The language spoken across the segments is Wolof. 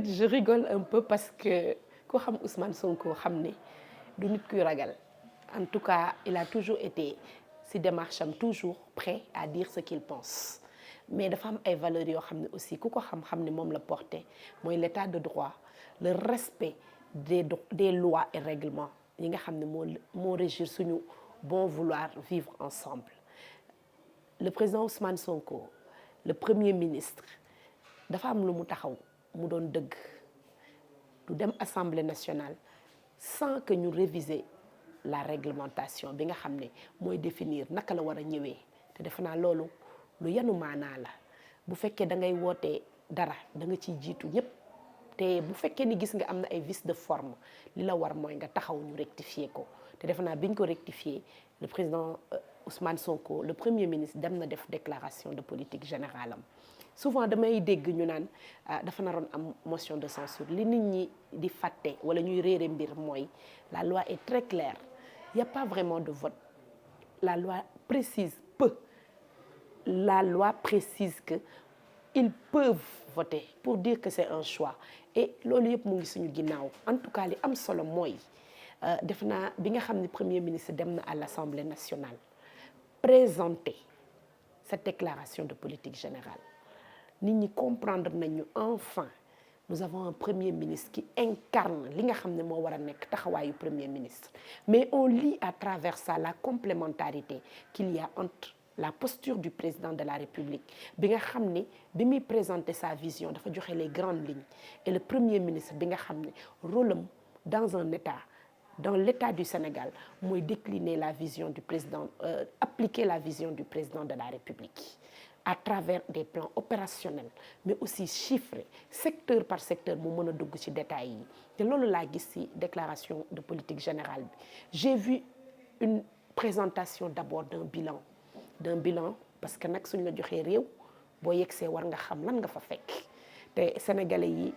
fait je rigole un peu parce que ku xam Ousmane Sonko xam ne du nit kuy ragal en tout cas il a toujours été si démarche am toujours prêt à dire ce qu'il pense mais dafa am ay valeurs yoo xam ne aussi ku ko xam-xam ne moom la porté mooy l'état de droit le respect des lois et règlements yi nga xam ne moo régir suñu bon vouloir vivre ensemble le président Ousmane Sonko le premier ministre dafa am lu mu taxaw mu doon dëgg du dem assemblée nationale sans que ñu réviser la réglementation bi nga xam ne mooy définir naka la war a ñëwee te defe naa loolu lu yanu maanaa la bu fekkee da ngay wootee dara da nga ciy jiitu ñëpp te bu fekkee ni gis nga am na ay vices de forme li la war mooy nga taxaw ñu rectifier ko te defe naa bi ñu ko rectifier le président Ousmane Sonko le premier ministre dem na def déclaration de politique générale am souvent damay dégg ñu naan dafa naroon am motion de censure li nit ñi di fàtte wala ñuy réere mbir mooy la loi est très claire il y a pas vraiment de vote la loi précise peu la loi précise que ils peuvent voter pour dire que c'est un choix et loolu yëpp mu ngi suñu ginnaaw en tout cas li am solo mooy def naa bi nga xam ne premier ministre dem na à l'Assemblée nationale présenter cette déclaration de politique générale nit ñi comprendre nañu enfin nous avons un premier ministre qui incarne li nga xam ne moo war a nekk taxawaayu premier ministre mais on lit à travers ça la complémentarité qu'il y a entre la posture du président de la République bi nga xam ne bi muy présenter sa vision dafa joxe les grandes lignes et le premier ministre bi nga xam ne rôle am dans un état dans l'état du Sénégal mooy décliner la vision du président appliquer la vision du président de la République à travers des plans opérationnels mais aussi chiffrés secteur par secteur mu mën a dugg ci détails yi te loolu laa gis ci déclaration de politique générale bi j'ai vu une présentation d'abord d'un bilan parce que nag suñ la joxee réew boo yegsee war nga xam lan nga fa fekk te sénégalais yi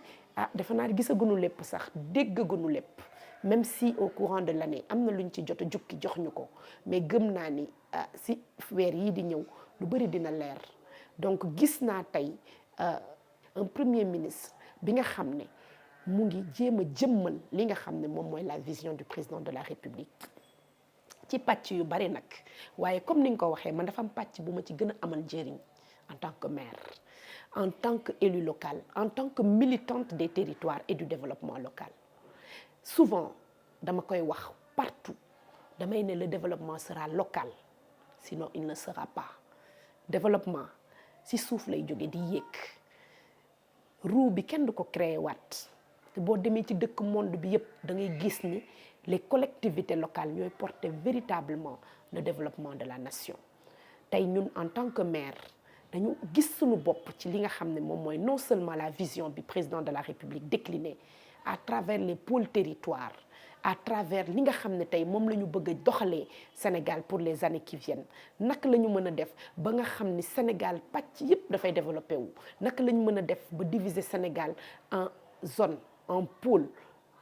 defe naa gisaguñu lépp sax déggaguñu lépp même si au courant de l'année am na luñ ci jot a jukki jox ñu ko mais gëm naa ni si weer yii di ñëw lu bari dina leer donc gis naa tey un premier ministre bi nga xam ne mu ngi jéem a jëmmal li nga xam ne moom mooy la vision du président de la République ci pàcc yu bari nag waaye comme ni nga ko waxee man dafa am pàcc bu ma ci gën a amal njëriñ en tant que maire en tant que élu local en tant que militante des territoires et du développement local souvent dama koy wax partout damay ne le développement sera local sinon il ne sera pas développement ci suuf lay jóge di yéeg roue bi kenn du ko créer waat te boo demee ci dëkk monde bi yépp da ngay gis ni les collectivités locales ñooy porter véritablement le développement de la nation tey ñun en tant que maire dañu gis suñu bopp ci li nga xam ne moom mooy non seulement la vision bi président de la République déclinée à travers les pôles territoires à travers li nga xam ne tey moom la ñu bëgg a doxalee Sénégal pour les années qui viennent naka la ñu mën a def ba nga xam ni Sénégal pàcc yépp dafay développé wu naka la ñu mën a def ba diviser Sénégal en zone en pôle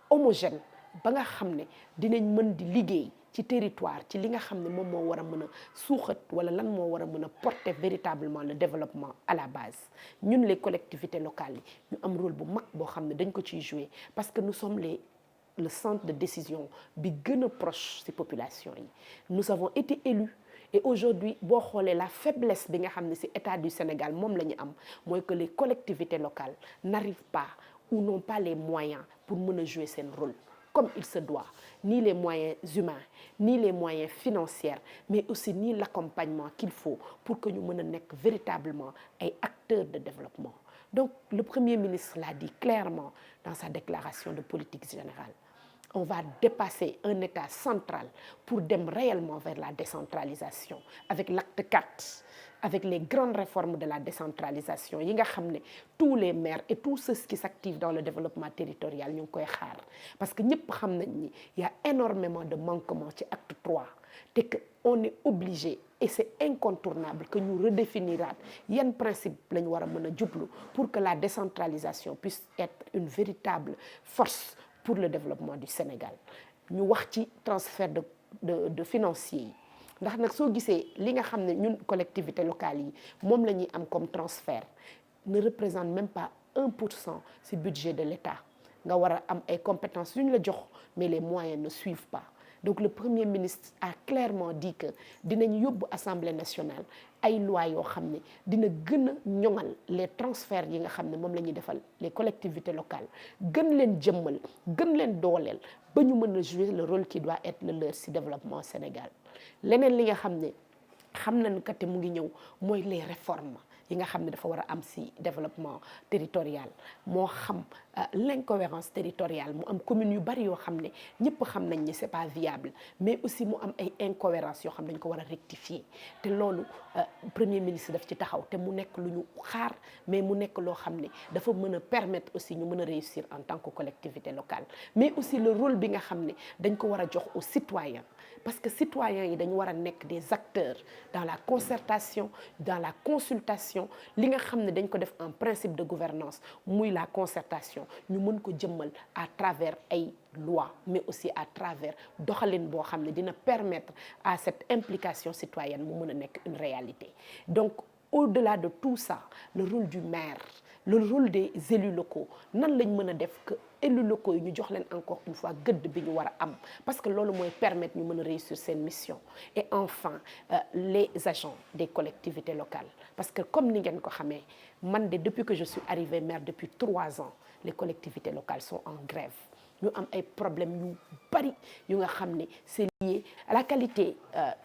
homogène ba nga xam ne dinañ mën di liggéey ci territoire ci li nga xam ne moom moo war a mën a suuxat wala lan moo war a mën a porter véritablement le développement à la base ñun les collectivités locales yi ñu am rôle bu mag boo xam ne dañ ko ciy jouer parce que nous sommes le centre de décision bi gën a proche ci population yi nous avons été élus et aujourd'hui boo xoolee la faiblesse bi nga xam ne ci état du Sénégal moom la ñu am mooy que les collectivités locales n'arrivent pas ou n'ont pas les moyens pour mën a jouer seen rôle comme il se doit, ni les moyens humains, ni les moyens financiers, mais aussi ni l'accompagnement qu'il faut pour que nous puissions être véritablement des acteurs de développement. Donc, le Premier ministre l'a dit clairement dans sa déclaration de politique générale. On va dépasser un État central pour aller réellement vers la décentralisation avec l'acte 4, avec les grandes réformes de la décentralisation. Yi nga xam ne tous les maires et tous ceux qui s'activent dans le développement territorial ñu ngi koy xaar parce que ñëpp xam nañ ni il y a énormément de manquements ci acte 3 te que on est obligé et c'est incontournable que ñu redéfiniraat yan principe la ñu war a mën a jublu pour que la décentralisation puisse être une véritable force pour le développement du Sénégal ñu wax ci transfert de financiers yi ndax nag soo gisee li nga xam ne ñun collectivités locales yi moom la ñuy am comme transfert ne représente même pas 1% ci budget de l'État nga war a am ay compétences yu ñu la jox mais les moyens ne suivent pas. Donc le Premier ministre a clairement dit que dinañ yóbbu Assemblée nationale ay loi yoo xam ne dina gën a ñoŋal les transferts yi nga xam ne moom la ñuy defal les collectivités locales gën leen jëmmal gën leen dooleel ba ñu mën a jouer le rôle qui doit être le leur ci développement Sénégal. Leneen li nga xam ne xam nañu que te mu ngi ñëw mooy les réformes yi nga xam ne dafa war a am ci développement territorial moo xam l'incohérence territoriale mu am communes yu bari yoo xam ne ñëpp xam nañ ne c'est pas viable mais aussi mu am ay incohérences yoo xam ne dañ ko war a rectifier te loolu premier ministre daf ci taxaw te mu nekk lu ñu xaar mais mu nekk loo xam ne dafa mën a permettre aussi ñu mën a réussir en tant que collectivité locale mais aussi le rôle bi nga xam ne dañ ko war a jox aux citoyens parce que citoyens yi dañu war a nekk des acteurs dans la concertation dans la consultation li nga xam ne dañ ko def en principe de gouvernance muy la concertation ñu mën ko jëmmal à travers ay lois mais aussi à travers doxalin boo xam ne dina permettre à cette implication citoyenne mu mën a nekk une réalité. Donc au-delà de tout ça le rôle du maire le rôle des élus locaux nan lañ mën a def que élus locaux yi ñu jox leen encore une fois gëdd bi ñu war a am parce que loolu mooy permettre ñu mën a réussir seen mission. Et enfin les agents des collectivités locales parce que comme ni ngeen ko xamee man de depuis que je suis arrivée maire depuis 3 ans les collectivités locales sont en grève ñu am ay problèmes yu bari yu nga xam ne c'est lié à la qualité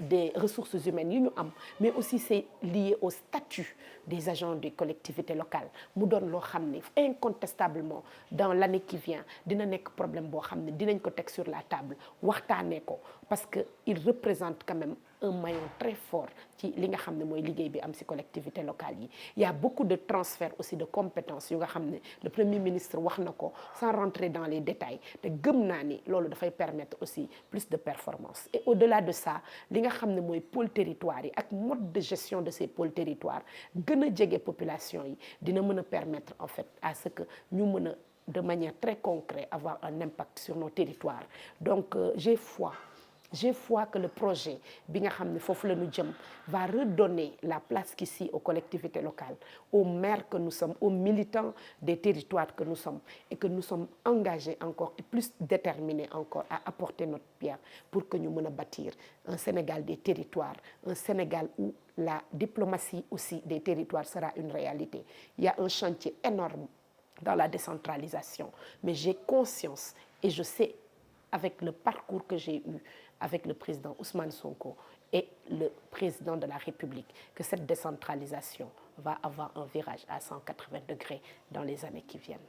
des ressources humaines yu ñu am mais aussi c'est lié au statut des agents des collectivités locales mu doon loo xam ne incontestablement dans l'année qui vient dina nekk problème boo xam ne dinañ ko teg sur la table waxtaanee ko parce que il représente quand même un maillon très fort ci li nga xam ne mooy liggéey bi am ci collectivités locales yi. Il y a beaucoup de transferts aussi de compétences yu nga xam ne le Premier ministre wax na ko sans rentrer dans les détails te gëm naa ni loolu dafay permettre aussi plus de performance. Et au-delà de ça li nga xam ne mooy pôle territoire yi ak mode de gestion de ces pôles territoires gën a jege population yi dina mën a permettre en fait à ce que ñu mën a de manière très concrète avoir un impact sur nos territoires. Donc j'ai foi que le projet bi nga xam ne foofu la ñu jëm va redonner la place qu'ici aux collectivités locales, aux maires que nous sommes, aux militants des territoires que nous sommes et que nous sommes engagés encore et plus déterminés encore à apporter notre pierre pour que ñu mën a bâtir un Sénégal des territoires, un Sénégal où la diplomatie aussi des territoires sera une réalité. Il y a un chantier énorme dans la décentralisation, mais j'ai conscience et je sais avec le parcours que j'ai eu avec le président Ousmane Sonko et le président de la République que cette décentralisation va avoir un virage à 180 degrés dans les années qui viennent.